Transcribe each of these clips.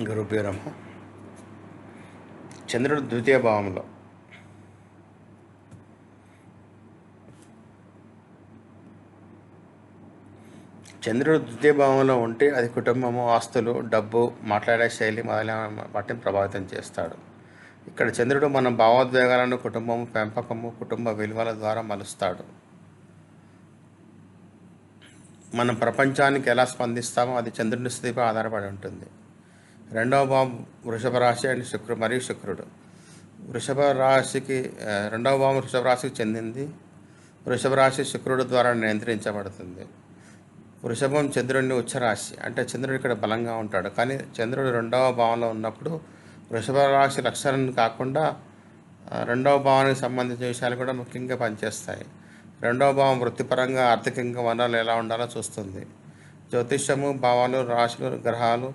గురుభ్యో నమః. చంద్రుడు ద్వితీయ భావంలో ఉంటే అది కుటుంబము, ఆస్తులు, డబ్బు, మాట్లాడే శైలి మొదలైన వాటిని ప్రభావితం చేస్తాడు. ఇక్కడ చంద్రుడు మన భావోద్వేగాలను కుటుంబము, పెంపకము, కుటుంబ విలువల ద్వారా మలుస్తాడు. మనం ప్రపంచానికి ఎలా స్పందిస్తామో అది చంద్రుని స్థితిపై ఆధారపడి ఉంటుంది. రెండవ భావం వృషభ రాశి అండ్ శుక్రుడు. రెండవ భావం వృషభ రాశికి చెందింది. వృషభ రాశి శుక్రుడు ద్వారా నియంత్రించబడుతుంది. వృషభం చంద్రుడిని ఉచ్చరాశి, అంటే చంద్రుడు ఇక్కడ బలంగా ఉంటాడు. కానీ చంద్రుడు రెండవ భావంలో ఉన్నప్పుడు వృషభ రాశి లక్షణం కాకుండా రెండవ భావానికి సంబంధించిన విషయాలు కూడా ముఖ్యంగా పనిచేస్తాయి. రెండవ భావం వృత్తిపరంగా, ఆర్థికంగా వనరులు ఎలా ఉండాలో చూస్తుంది. జ్యోతిష్యము, భావాలు, రాశులు, గ్రహాలు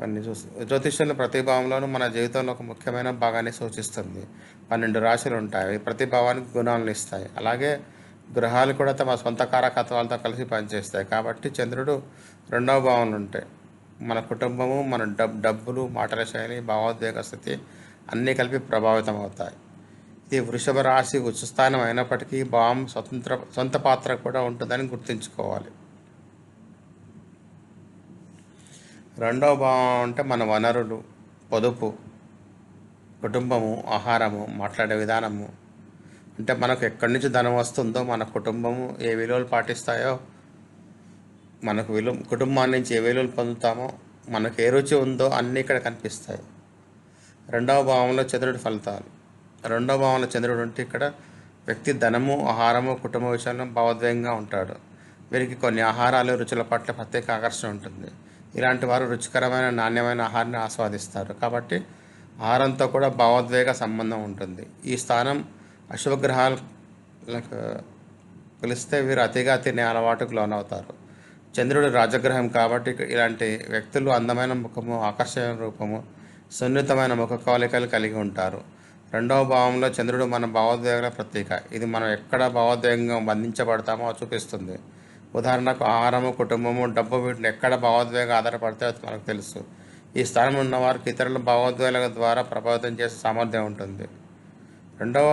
అన్నీ చూస్తుంది. జ్యోతిష్యంలో ప్రతి భావంలోనూ మన జీవితంలో ఒక ముఖ్యమైన భాగాన్ని సూచిస్తుంది. 12 రాశులు ఉంటాయి. ప్రతి భావానికి గుణాలను ఇస్తాయి. అలాగే గ్రహాలు కూడా తమ సొంత కారకత్వాలతో కలిసి పనిచేస్తాయి. కాబట్టి చంద్రుడు రెండవ భావంలో ఉంటే మన కుటుంబము, మన డబ్బులు, మాటల శైలి, భావోద్వేగ స్థితి అన్నీ కలిపి ప్రభావితం అవుతాయి. ఇది వృషభ రాశి ఉచ్చస్థానం అయినప్పటికీ భావం సొంత పాత్ర కూడా ఉంటుందని గుర్తుంచుకోవాలి. రెండవ భావం అంటే మన వనరులు, పొదుపు, కుటుంబము, ఆహారము, మాట్లాడే విధానము. అంటే మనకు ఎక్కడి నుంచి ధనం వస్తుందో, మన కుటుంబము ఏ విలువలు పాటిస్తాయో, కుటుంబాన్ని నుంచి ఏ విలువలు పొందుతామో, మనకు ఏ రుచి ఉందో అన్నీ ఇక్కడ కనిపిస్తాయి. రెండవ భావంలో చంద్రుడి ఫలితాలు. రెండవ భావంలో చంద్రుడు ఉంటే ఇక్కడ వ్యక్తి ధనము, ఆహారము, కుటుంబ విషయంలో భావోద్వేగంగా ఉంటాడు. వీరికి కొన్ని ఆహారాలు, రుచుల పట్ల ప్రత్యేక ఆకర్షణ ఉంటుంది. ఇలాంటి వారు రుచికరమైన, నాణ్యమైన ఆహారాన్ని ఆస్వాదిస్తారు. కాబట్టి ఆహారంతో కూడా భావోద్వేగ సంబంధం ఉంటుంది. ఈ స్థానం అశుభగ్రహాలకు పిలిస్తే వీరు అతిగా తినే అలవాటుకు లోనవుతారు. చంద్రుడు రాజగ్రహం కాబట్టి ఇలాంటి వ్యక్తులు అందమైన ముఖము, ఆకర్షణీయ రూపము, సున్నితమైన ముఖ కవలికలు కలిగి ఉంటారు. రెండవ భావంలో చంద్రుడు మన భావోద్వేగాల ప్రతీక. ఇది మనం ఎక్కడ భావోద్వేగంగా బంధించబడతామో చూపిస్తుంది. ఉదాహరణకు ఆహారము, కుటుంబము, డబ్బు, వీటిని ఎక్కడ భావోద్వేగం ఆధారపడితే మనకు తెలుసు. ఈ స్థానంలో ఉన్న వారికి ఇతరుల భావోద్వేగాల ద్వారా ప్రభావితం చేసే సామర్థ్యం ఉంటుంది. రెండవ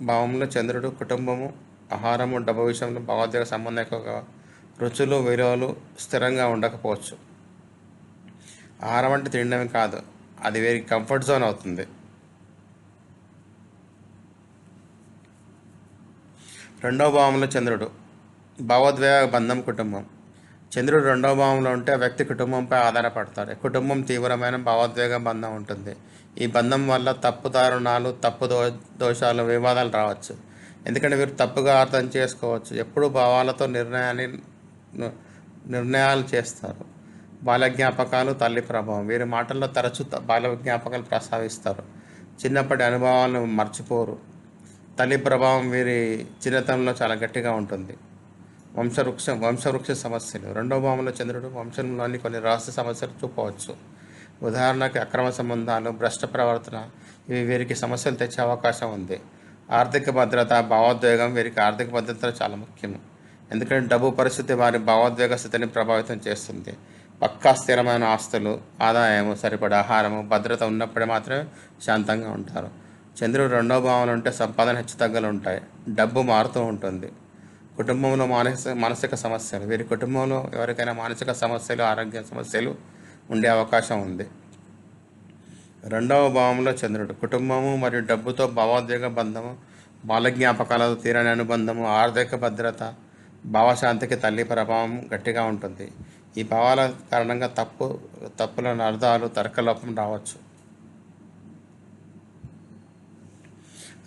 భావంలో చంద్రుడు కుటుంబము, ఆహారము, డబ్బు విషయంలో భావోద్వేగ సంబంధం ఎక్కువగా, రుచులు, విలువలు స్థిరంగా ఉండకపోవచ్చు. ఆహారం అంటే తినడమే కాదు, అది వీరికి కంఫర్ట్ జోన్ అవుతుంది. రెండవ భావంలో చంద్రుడు భావోద్వేగ బంధం, కుటుంబం. చంద్రుడు రెండవ భావంలో ఉంటే ఆ వ్యక్తి కుటుంబంపై ఆధారపడతాడు. కుటుంబం తీవ్రమైన భావోద్వేగ బంధం ఉంటుంది. ఈ బంధం వల్ల తప్పు దోషాలు, వివాదాలు రావచ్చు. ఎందుకంటే వీరు తప్పుగా అర్థం చేసుకోవచ్చు. ఎప్పుడు భావాలతో నిర్ణయాలు చేస్తారు. బాల్య జ్ఞాపకాలు, తల్లి ప్రభావం. వీరి మాటల్లో తరచూ బాల్య జ్ఞాపకాలు ప్రస్తావిస్తారు. చిన్నప్పటి అనుభవాలను మర్చిపోరు. తల్లి ప్రభావం వీరి చిన్నతనంలో చాలా గట్టిగా ఉంటుంది. వంశవృక్ష సమస్యలు. రెండవ భావంలో చంద్రుడు వంశంలోని కొన్ని రహస్య సమస్యలు చూపవచ్చు. ఉదాహరణకు అక్రమ సంబంధాలు, భ్రష్ట ప్రవర్తన. ఇవి వీరికి సమస్యలు తెచ్చే అవకాశం ఉంది. ఆర్థిక భద్రత, భావోద్వేగం. వీరికి ఆర్థిక భద్రత చాలా ముఖ్యం. ఎందుకంటే డబ్బు పరిస్థితి వారి భావోద్వేగ స్థితిని ప్రభావితం చేస్తుంది. పక్కా స్థిరమైన ఆస్తులు, ఆదాయము, సరిపడే ఆహారము, భద్రత ఉన్నప్పుడే మాత్రమే శాంతంగా ఉంటారు. చంద్రుడు రెండవ భావంలో ఉంటే సంపాదన హెచ్చుతగ్గులు ఉంటాయి. డబ్బు మారుతూ ఉంటుంది. కుటుంబంలో మానసిక సమస్యలు. వీరి కుటుంబంలో ఎవరికైనా మానసిక సమస్యలు, ఆరోగ్య సమస్యలు ఉండే అవకాశం ఉంది. రెండవ భావంలో చంద్రుడు కుటుంబము మరియు డబ్బుతో భావోద్వేగ బంధము, బాల్య జ్ఞాపకాలతో తీరని అనుబంధము, ఆర్థిక భద్రత, భావశాంతికి తల్లి ప్రభావం గట్టిగా ఉంటుంది. ఈ భావాల కారణంగా తప్పుల అర్థాలు, తర్కలోపం రావచ్చు.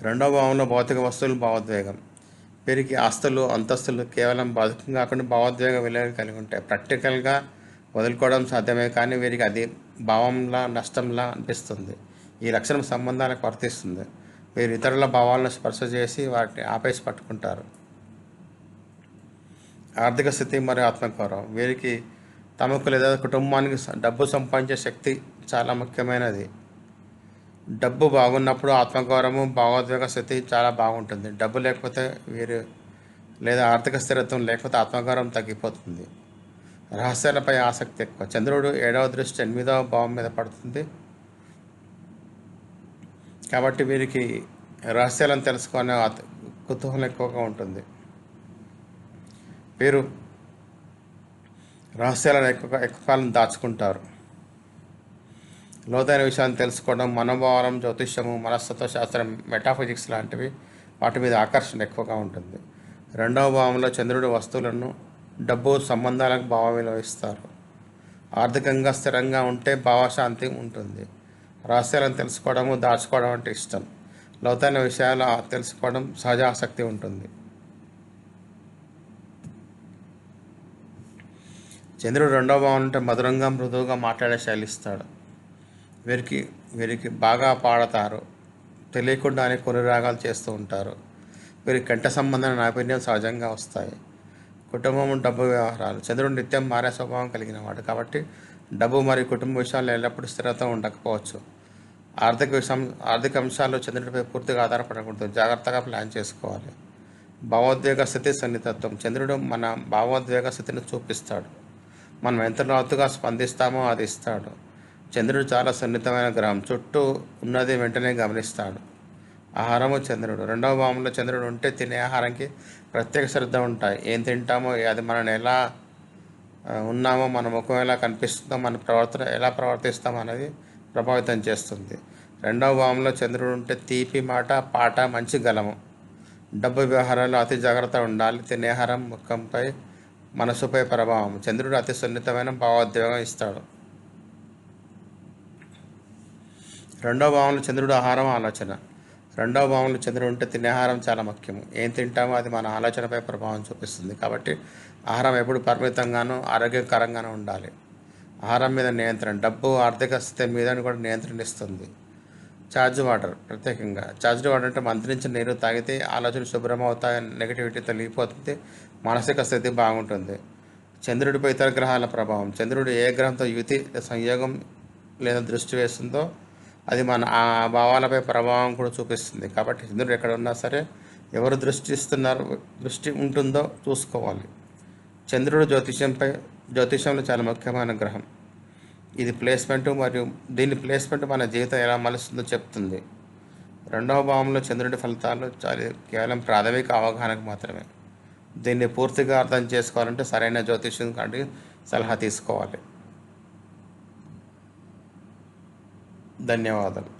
రెండవ భావంలో భౌతిక వస్తువులు, భావోద్వేగం. వీరికి ఆస్తులు, అంతస్తులు కేవలం బతుకం కాకుండా భావోద్వేగ విలువ కలిగి ఉంటాయి. ప్రాక్టికల్గా వదులుకోవడం సాధ్యమే, కానీ వీరికి అది భావంలా, నష్టంలా అనిపిస్తుంది. ఈ లక్షణం సంబంధాలకు వర్తిస్తుంది. వీరు ఇతరుల భావాలను స్పర్శ చేసి వాటిని ఆపేసి పట్టుకుంటారు. ఆర్థిక స్థితి మరియు ఆత్మగౌరవం. వీరికి తమకు లేదా కుటుంబానికి డబ్బు సంపాదించే శక్తి చాలా ముఖ్యమైనది. డబ్బు బాగున్నప్పుడు ఆత్మగౌరవం, భావోద్వేగ స్థితి చాలా బాగుంటుంది. డబ్బు లేకపోతే వీరు లేదా ఆర్థిక స్థిరత్వం లేకపోతే ఆత్మగౌరవం తగ్గిపోతుంది. రహస్యాలపై ఆసక్తి ఎక్కువ. చంద్రుడు 7వ దృష్టి 8వ భావం మీద పడుతుంది కాబట్టి వీరికి రహస్యాలను తెలుసుకునే కుతూహలం ఎక్కువగా ఉంటుంది. వీరు రహస్యాలను ఎక్కువ కాలం దాచుకుంటారు. లోతైన విషయాన్ని తెలుసుకోవడం, మనోభావం, జ్యోతిష్యము, మనస్తత్వ శాస్త్రం, మెటాఫిజిక్స్ లాంటివి వాటి మీద ఆకర్షణ ఎక్కువగా ఉంటుంది. 2వ భావంలో చంద్రుడు వస్తువులను, డబ్బు, సంబంధాలకు భావ విలువ ఇస్తారు. ఆర్థికంగా స్థిరంగా ఉంటే భావశాంతి ఉంటుంది. రహస్యాలను తెలుసుకోవడము, దాచుకోవడం అంటే ఇష్టం. లోతైన విషయాలు తెలుసుకోవడం సహజ ఆసక్తి ఉంటుంది. చంద్రుడు 2వ భావం అంటే మధురంగా, మృదువుగా మాట్లాడే శైలి ఇస్తాడు. వీరికి బాగా పాడతారు, తెలియకుండానే కొన్ని రాగాలు చేస్తూ ఉంటారు. వీరికి కంట సంబంధమైన నైపుణ్యం సహజంగా వస్తాయి. కుటుంబం, డబ్బు వ్యవహారాలు. చంద్రుడు నిత్యం మారే స్వభావం కలిగిన వాడు కాబట్టి డబ్బు మరియు కుటుంబ విషయాల్లో ఎల్లప్పుడూ స్థిరత ఉండకపోవచ్చు. ఆర్థిక అంశాల్లో చంద్రుడిపై పూర్తిగా ఆధారపడకూడదు, జాగ్రత్తగా ప్లాన్ చేసుకోవాలి. భావోద్వేగ స్థితి, సున్నితత్వం. చంద్రుడు మన భావోద్వేగ స్థితిని చూపిస్తాడు. మనం ఎంత లోతుగా స్పందిస్తామో అది ఇస్తాడు. చంద్రుడు చాలా సున్నితమైన గ్రహం, చుట్టూ ఉన్నది వెంటనే గమనిస్తాడు. ఆహారము. చంద్రుడు 2వ భావంలో చంద్రుడు ఉంటే తినే ఆహారానికి ప్రత్యేక శ్రద్ధ ఉంటాయి. ఏం తింటామో, అది మనం ఎలా ఉన్నామో, మన ముఖం ఎలా కనిపిస్తుందో, మన ప్రవర్తన ఎలా ప్రవర్తిస్తామో అనేది ప్రభావితం చేస్తుంది. 2వ భావంలో చంద్రుడు ఉంటే తీపి మాట, పాట, మంచి గలము. డబ్బు వ్యవహారాల్లో అతి జాగ్రత్త ఉండాలి. తినే ఆహారం, ముఖంపై, మనసుపై ప్రభావం. చంద్రుడు అతి సున్నితమైన భావోద్వేగం ఇస్తాడు. 2వ భావంలో చంద్రుడు ఆహారం, ఆలోచన. 2వ భావంలో చంద్రుడు ఉంటే తినే ఆహారం చాలా ముఖ్యం. ఏం తింటామో అది మన ఆలోచనపై ప్రభావం చూపిస్తుంది కాబట్టి ఆహారం ఎప్పుడు పరిమితంగానూ ఆరోగ్యకరంగానూ ఉండాలి. ఆహారం మీద నియంత్రణ. డబ్బు, ఆర్థిక స్థితి మీద కూడా నియంత్రణ ఇస్తుంది. Charge water. ప్రత్యేకంగా ఛార్జ్డ్ వాటర్ అంటే మంత్రించిన నీరు తాగితే ఆలోచనలు శుభ్రమవుతాయి, నెగిటివిటీ తొలగిపోతుంది, మానసిక స్థితి బాగుంటుంది. చంద్రుడిపై ఇతర గ్రహాల ప్రభావం. చంద్రుడు ఏ గ్రహంతో యుతి, సంయోగం లేదా దృష్టి వేస్తుందో అది మన ఆ భావాలపై ప్రభావం కూడా చూపిస్తుంది కాబట్టి చంద్రుడు ఎక్కడ ఉన్నా సరే ఎవరు దృష్టి ఉంటుందో చూసుకోవాలి. చంద్రుడు జ్యోతిషంలో చాలా ముఖ్యమైన గ్రహం. ఇది ప్లేస్మెంట్ మరియు దీని ప్లేస్మెంట్ మన జీవితం ఎలా మలుస్తుందో చెప్తుంది. 2వ భావంలో చంద్రుడి ఫలితాలు కేవలం ప్రాథమిక అవగాహనకు మాత్రమే. దీన్ని పూర్తిగా అర్థం చేసుకోవాలంటే సరైన జ్యోతిష్యం కాడి సలహా తీసుకోవాలి. ధన్యవాదాలు.